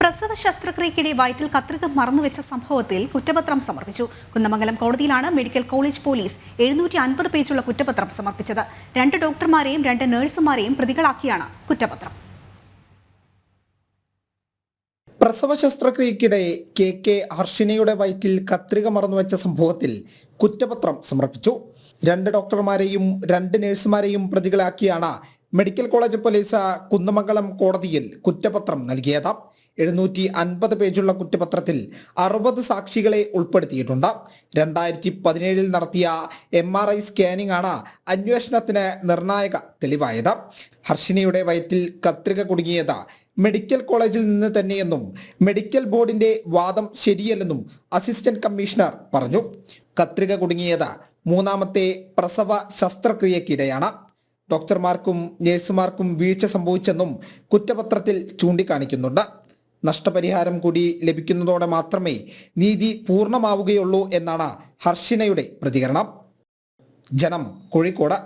പ്രസവ ശസ്ത്രക്രിയയ്ക്കിടെ വയറ്റിൽ കത്രിക മറന്നുവെച്ച സംഭവത്തിൽ കുറ്റപത്രം സമർപ്പിച്ചു. കുന്നമംഗലം കോടതിയിലാണ് മെഡിക്കൽ കോളേജ് പോലീസ് 750 പേജുള്ള കുറ്റപത്രം സമർപ്പിച്ചത്. 2 ഡോക്ടർമാരെയും 2 നഴ്സുമാരെയും പ്രതികളാക്കിയാണ് കുറ്റപത്രം. പ്രസവ ശസ്ത്രക്രിയയ്ക്കിടെ കെ ഹർഷിനയുടെ വയറ്റിൽ കത്രിക മറന്നുവെച്ച സംഭവത്തിൽ കുറ്റപത്രം സമർപ്പിച്ചു. 2 ഡോക്ടർമാരെയും 2 നഴ്സുമാരെയും പ്രതികളാക്കിയാണ് മെഡിക്കൽ കോളേജ് പോലീസ് കുന്നമംഗലം കോടതിയിൽ കുറ്റപത്രം നൽകിയത്. 750 പേജുള്ള കുറ്റപത്രത്തിൽ 60 സാക്ഷികളെ ഉൾപ്പെടുത്തിയിട്ടുണ്ട്. 2017 നടത്തിയ MRI സ്കാനിംഗ് ആണ് അന്വേഷണത്തിന് നിർണായക തെളിവായത്. ഹർഷിനയുടെ വയറ്റിൽ കത്രിക കുടുങ്ങിയത് മെഡിക്കൽ കോളേജിൽ നിന്ന് തന്നെയെന്നും മെഡിക്കൽ ബോർഡിന്റെ വാദം ശരിയല്ലെന്നും അസിസ്റ്റന്റ് കമ്മീഷണർ പറഞ്ഞു. കത്രിക കുടുങ്ങിയത് 3ാമത്തെ പ്രസവ ശസ്ത്രക്രിയക്കിടെയാണ്. ഡോക്ടർമാർക്കും നഴ്സുമാർക്കും വീഴ്ച സംഭവിച്ചെന്നും കുറ്റപത്രത്തിൽ ചൂണ്ടിക്കാണിക്കുന്നുണ്ട്. നഷ്ടപരിഹാരം കൂടി ലഭിക്കുന്നതോടെ മാത്രമേ നീതി പൂർണ്ണമാവുകയുള്ളൂ എന്നാണ് ഹർഷിനയുടെ പ്രതികരണം. ജനം, കോഴിക്കോട്.